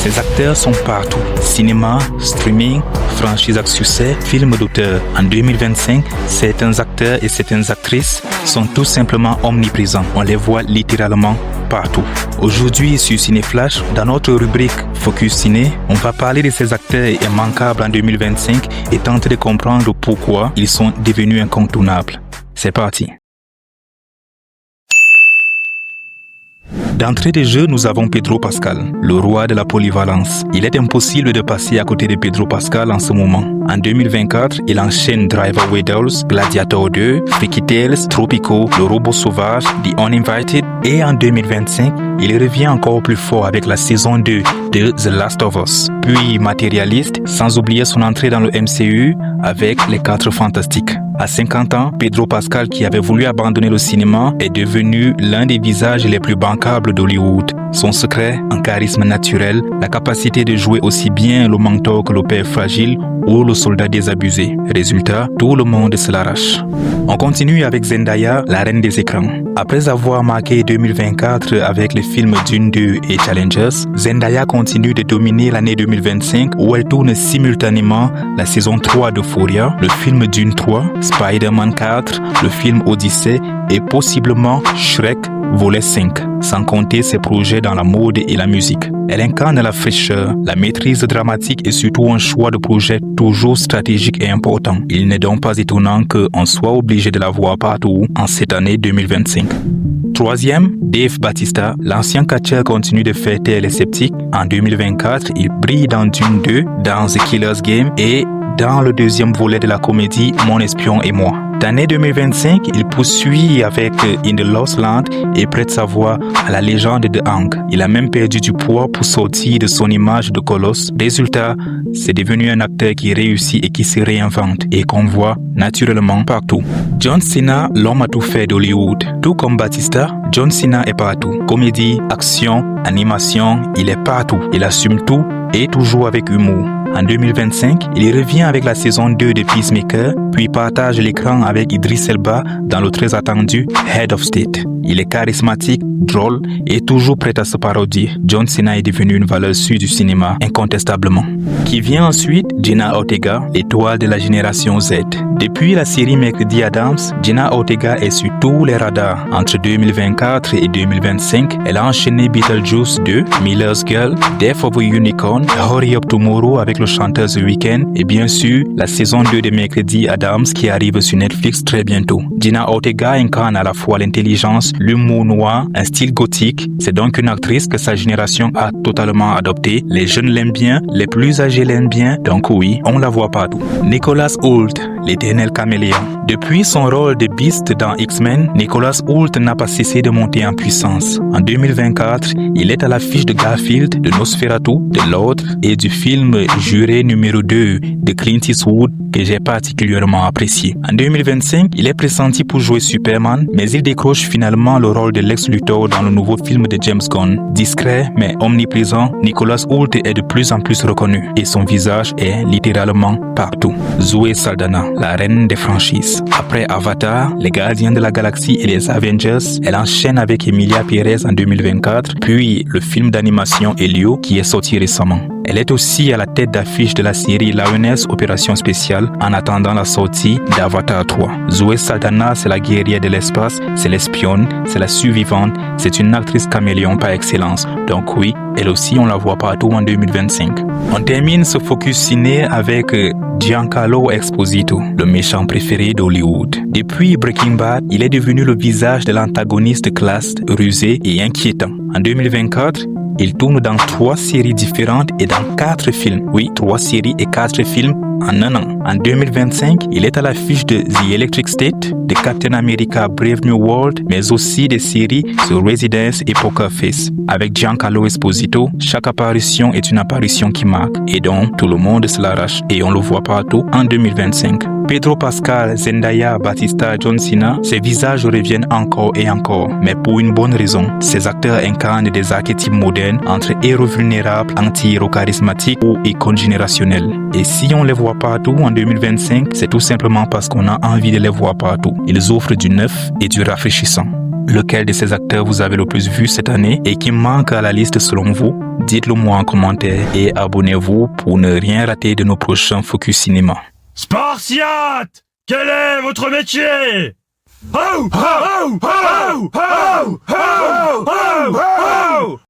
Ces acteurs sont partout. Cinéma, streaming, franchise à succès, films d'auteur. En 2025, certains acteurs et certaines actrices sont tout simplement omniprésents. On les voit littéralement partout. Aujourd'hui sur Cinéflash, dans notre rubrique Focus Ciné, on va parler de ces acteurs immanquables en 2025 et tenter de comprendre pourquoi ils sont devenus incontournables. C'est parti. D'entrée de jeu, nous avons Pedro Pascal, le roi de la polyvalence. Il est impossible de passer à côté de Pedro Pascal en ce moment. En 2024, il enchaîne Driver Widows, Gladiator 2, Freaky Tales, Tropico, Le Robot Sauvage, The Uninvited et en 2025, il revient encore plus fort avec la saison 2 de The Last of Us. Puis matérialiste, sans oublier son entrée dans le MCU avec Les 4 Fantastiques. À 50 ans, Pedro Pascal, qui avait voulu abandonner le cinéma, est devenu l'un des visages les plus bancables d'Hollywood. Son secret, un charisme naturel, la capacité de jouer aussi bien le mentor que le père fragile ou le soldat désabusé. Résultat, tout le monde se l'arrache. On continue avec Zendaya, la reine des écrans. Après avoir marqué 2024 avec les films Dune 2 et Challengers, Zendaya continue de dominer l'année 2025 où elle tourne simultanément la saison 3 d'Euphoria, le film Dune 3, Spider-Man 4, le film Odyssey et possiblement Shrek volet 5, sans compter ses projets dans la mode et la musique. Elle incarne la fraîcheur, la maîtrise dramatique et surtout un choix de projet toujours stratégique et important. Il n'est donc pas étonnant qu'on soit obligé de la voir partout en cette année 2025. Troisième, Dave Bautista, l'ancien catcheur continue de faire taire les sceptiques. En 2024, il brille dans Dune 2, dans The Killer's Game et dans le deuxième volet de la comédie Mon espion et moi. D'année 2025, il poursuit avec In the Lost Land et prête sa voix à la légende de Aang. Il a même perdu du poids pour sortir de son image de colosse. Résultat, c'est devenu un acteur qui réussit et qui se réinvente et qu'on voit naturellement partout. John Cena, l'homme à tout faire d'Hollywood. Tout comme Bautista, John Cena est partout. Comédie, action, animation, il est partout. Il assume tout et toujours avec humour. En 2025, il revient avec la saison 2 de Peacemaker, puis partage l'écran avec Idris Elba dans le très attendu Head of State. Il est charismatique, drôle et toujours prêt à se parodier. John Cena est devenu une valeur sûre du cinéma, incontestablement. Qui vient ensuite, Jenna Ortega, l'étoile de la génération Z. Depuis la série Mercredi Addams, Jenna Ortega est sur tous les radars. Entre 2024 et 2025, elle a enchaîné Beetlejuice 2, Miller's Girl, Death of a Unicorn, Hurry Up Tomorrow avec le chanteur The Weeknd et bien sûr la saison 2 de Mercredi Addams qui arrive sur Netflix très bientôt. Jenna Ortega incarne à la fois l'intelligence, l'humour noir, un style gothique. C'est donc une actrice que sa génération a totalement adoptée. Les jeunes l'aiment bien, les plus âgés l'aiment bien, donc oui, on la voit partout. Nicholas Hoult, l'éternel caméléon. Depuis son rôle de Beast dans X-Men, Nicholas Hoult n'a pas cessé de monter en puissance. En 2024, il est à l'affiche de Garfield, de Nosferatu, de L'Ordre et du film Juré numéro 2 de Clint Eastwood que j'ai particulièrement apprécié. En 2025, il est pressenti pour jouer Superman, mais il décroche finalement le rôle de Lex Luthor dans le nouveau film de James Gunn. Discret mais omniprésent, Nicholas Hoult est de plus en plus reconnu et son visage est littéralement partout. Zoé Saldana, la reine des franchises. Après Avatar, Les Gardiens de la Galaxie et les Avengers, elle enchaîne avec Emilia Pérez en 2024, puis le film d'animation Elio qui est sorti récemment. Elle est aussi à la tête d'affiche de la série Lioness Opération Spéciale en attendant la sortie d'Avatar 3. Zoé Saldana, c'est la guerrière de l'espace, c'est l'espionne, c'est la survivante, c'est une actrice caméléon par excellence. Donc oui, elle aussi on la voit partout en 2025. On termine ce focus ciné avec Giancarlo Esposito, le méchant préféré d'Hollywood. Depuis Breaking Bad, il est devenu le visage de l'antagoniste de classe rusé et inquiétant. En 2024, il tourne dans 3 séries différentes et dans 4 films. Oui, 3 séries et 4 films en un an. En 2025, il est à l'affiche de The Electric State, de Captain America Brave New World, mais aussi des séries sur Residence et Poker Face. Avec Giancarlo Esposito, chaque apparition est une apparition qui marque et donc tout le monde se l'arrache et on le voit partout en 2025. Pedro Pascal, Zendaya, Bautista, John Cena, ces visages reviennent encore et encore, mais pour une bonne raison. Ces acteurs incarnent des archétypes modernes entre héros vulnérables, anti-héros charismatiques ou icônes générationnelles. Et si on les voit partout en 2025, c'est tout simplement parce qu'on a envie de les voir partout. Ils offrent du neuf et du rafraîchissant. Lequel de ces acteurs vous avez le plus vu cette année et qui manque à la liste selon vous? Dites-le moi en commentaire et abonnez-vous pour ne rien rater de nos prochains Focus Cinéma. Spartiate! Quel est votre métier? Oh! Oh! Oh! Oh!